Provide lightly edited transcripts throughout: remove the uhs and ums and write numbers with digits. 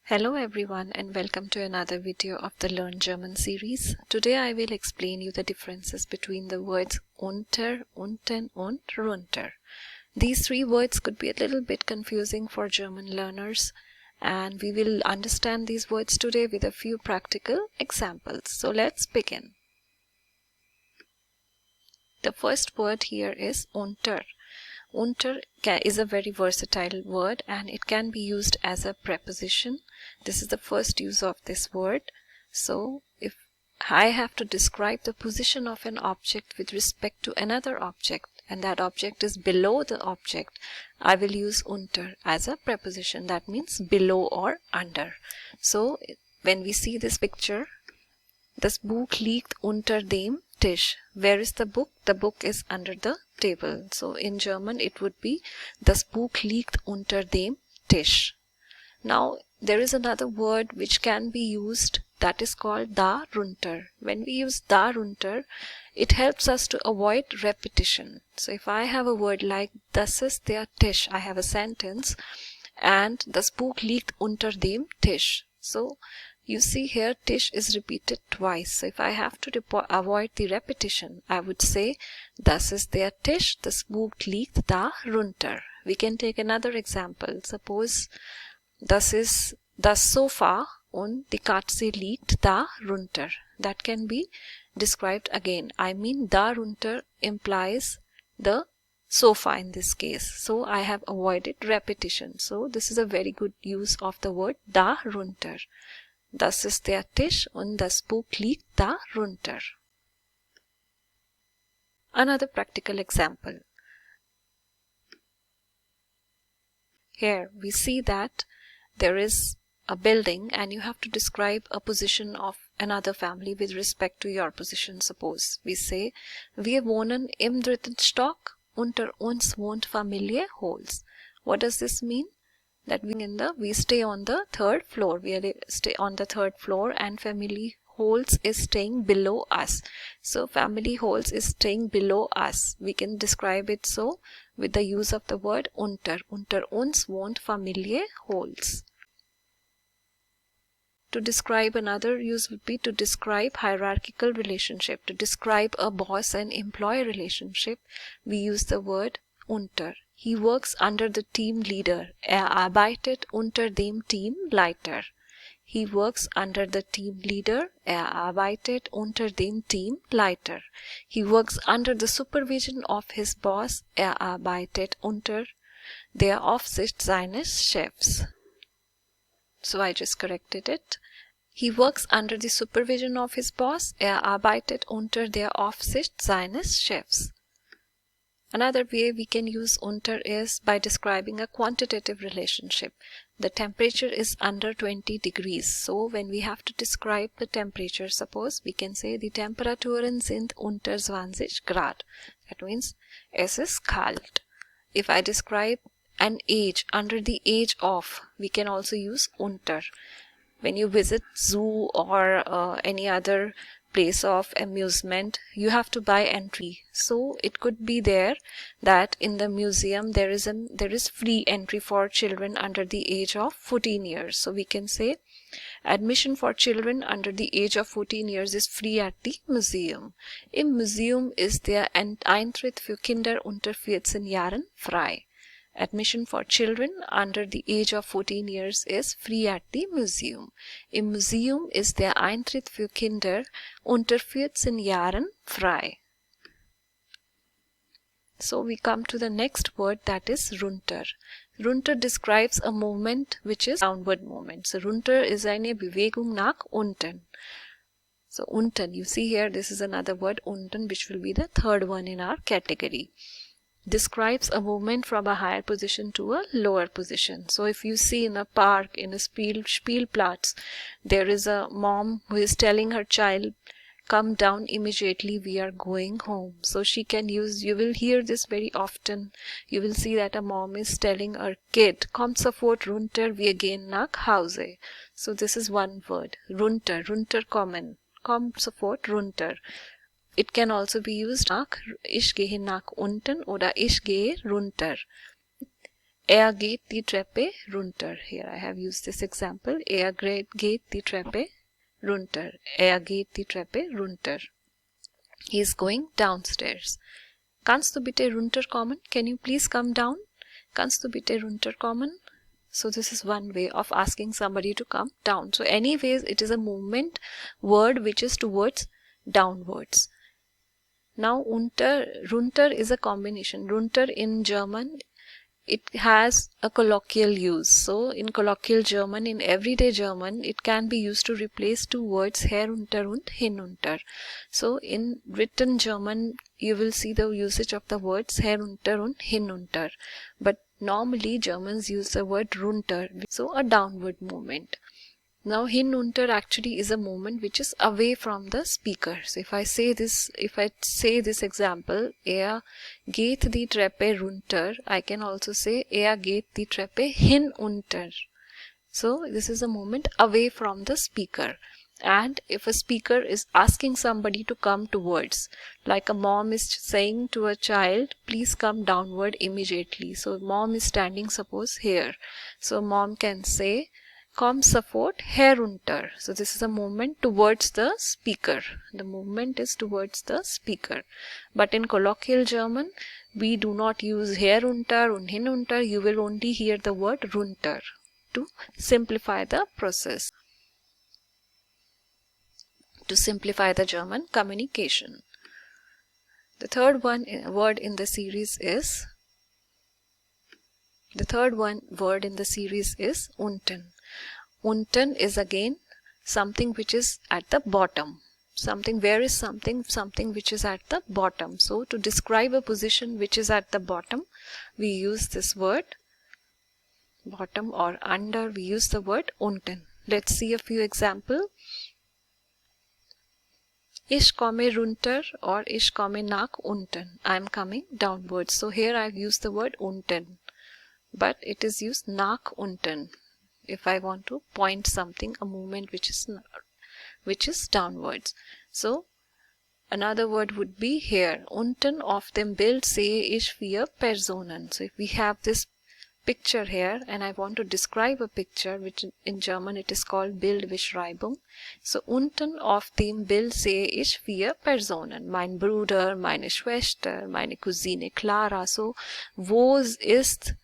Hello everyone and welcome to another video of the Learn German series. Today I will explain you the differences between the words unter, unten und runter. These three words could be a little bit confusing for German learners, and we will understand these words today with a few practical examples. So let's begin. The first word here is unter. Unter is a very versatile word and it can be used as a preposition. This is the first use of this word. So if I have to describe the position of an object with respect to another object and that object is below the object, I will use unter as a preposition. That means below or under. So when we see this picture, das Buch liegt unter dem Tisch. Where is the book? The book is under the table. So in German it would be das Buch liegt unter dem Tisch. Now there is another word which can be used, that is called darunter. When we use darunter, it helps us to avoid repetition. So if I have a word like das ist der Tisch, I have a sentence and das Buch liegt unter dem Tisch. So you see here Tisch is repeated twice. So if I have to avoid the repetition, I would say das ist der Tisch, das Buch liegt darunter. We can take another example. Suppose das ist das Sofa und die Katze liegt darunter. That can be described again. I mean darunter implies the sofa in this case. So I have avoided repetition. So this is a very good use of the word darunter. Das ist der Tisch und das Buch liegt darunter. Another practical example. Here we see that there is a building and you have to describe a position of another family with respect to your position. Suppose we say, wir wohnen im dritten Stock, unter uns wohnt Familie Holz. What does this mean? That we stay on the third floor. We stay on the third floor and family Holz is staying below us. So family Holz is staying below us. We can describe it so with the use of the word unter. Unter uns wohnt Familie Holz. To describe another use would be to describe hierarchical relationship. To describe a boss and employee relationship, we use the word unter. He works under the team leader. Arbeitet unter dem Teamleiter. He works under the team leader. Arbeitet unter dem Teamleiter. He works under the supervision of his boss. Arbeitet unter der Aufsicht seines Chefs. So I just corrected it. He works under the supervision of his boss. Arbeitet unter der Aufsicht seines Chefs. Another way we can use unter is by describing a quantitative relationship. The temperature is under 20 degrees. So when we have to describe the temperature, suppose we can say die Temperaturen sind unter 20 Grad. That means es ist kalt. If I describe an age, under the age of, we can also use unter. When you visit zoo or any other place of amusement, you have to buy entry. So it could be there that in the museum there is free entry for children under the age of 14 years. So we can say admission for children under the age of 14 years is free at the museum. Im Museum ist der Eintritt für Kinder unter 14 Jahren frei. Admission for children under the age of 14 years is free at the museum. Im Museum ist der Eintritt für Kinder unter 14 Jahren frei. So we come to the next word, that is runter. Runter describes a movement which is downward movement. So runter is eine Bewegung nach unten. So unten, you see here this is another word unten which will be the third one in our category. Describes a movement from a higher position to a lower position. So if you see in a park, in a Spielplatz, there is a mom who is telling her child, come down immediately, we are going home. So she can use, you will hear this very often. You will see that a mom is telling her kid, komm sofort runter, wir gehen nach Hause. So this is one word, runter, runter kommen, komm sofort runter. It can also be used nach, ich gehe nach unten oder ich gehe runter. Er geht die Treppe runter. Here I have used this example. Er geht die Treppe runter. Er geht die Treppe runter. He is going downstairs. Kannst du bitte runterkommen? Can you please come down? Kannst du bitte runterkommen? So this is one way of asking somebody to come down. So anyways, it is a movement word which is towards downwards. Now runter is a combination. Runter in German, it has a colloquial use. So in colloquial German, in everyday German, it can be used to replace two words herunter und hinunter. So in written German, you will see the usage of the words herunter und hinunter. But normally Germans use the word runter, so a downward movement. Now hinunter actually is a movement which is away from the speaker. So if I say this example, er geht die Treppe runter, I can also say er geht die Treppe hinunter. So this is a movement away from the speaker. And if a speaker is asking somebody to come towards, like a mom is saying to a child, please come downward immediately. So mom is standing, suppose here. So mom can say, komm sofort herunter. So this is a movement towards the speaker. The movement is towards the speaker. But in colloquial German, we do not use herunter und hinunter. You will only hear the word runter to simplify the process, to simplify the German communication. The third word in the series is unten. Unten is again something which is at the bottom. Something which is at the bottom. So to describe a position which is at the bottom, we use this word bottom or under. We use the word unten. Let's see a few examples. Ich komme runter or ich komme nach unten. I am coming downwards. So here I have used the word unten, but it is used nach unten if I want to point something, a movement which is downwards. So another word would be here. Unten auf dem Bild sehe ich 4 Personen. So if we have this picture here and I want to describe a picture, which in German it is called Bildbeschreibung. So unten auf dem Bild sehe ich 4 Personen. Mein Bruder, meine Schwester, meine Cousine Clara. So wo ist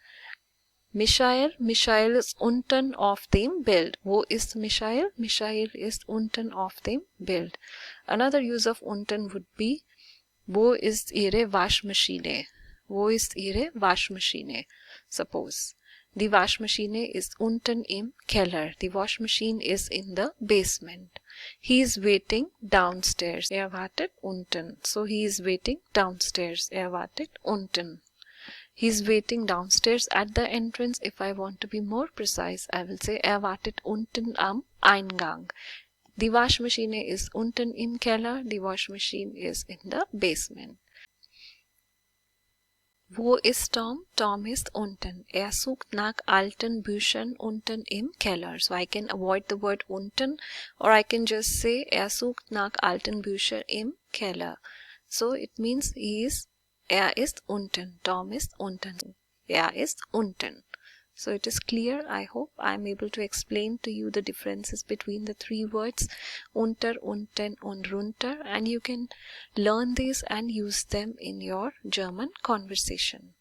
Michael? Michael ist unten auf dem Bild. Wo ist Michael? Michael ist unten auf dem Bild. Another use of unten would be, wo ist Ihre Waschmaschine? Wo ist Ihre Waschmaschine? Suppose the Waschmaschine is unten im Keller. The wash machine is in the basement. He is waiting downstairs. Er wartet unten. So he is waiting downstairs. Er wartet unten. He is waiting downstairs at the entrance. If I want to be more precise, I will say er wartet unten am Eingang. Die Waschmaschine ist unten im Keller. Die Waschmaschine is in the basement. Wo ist Tom? Tom ist unten. Er sucht nach alten Büchern unten im Keller. So I can avoid the word unten, or I can just say er sucht nach alten Büchern im Keller. So it means er ist unten. Tom ist unten. Er ist unten. So it is clear. I hope I am able to explain to you the differences between the 3 words unter, unten and runter, and you can learn these and use them in your German conversation.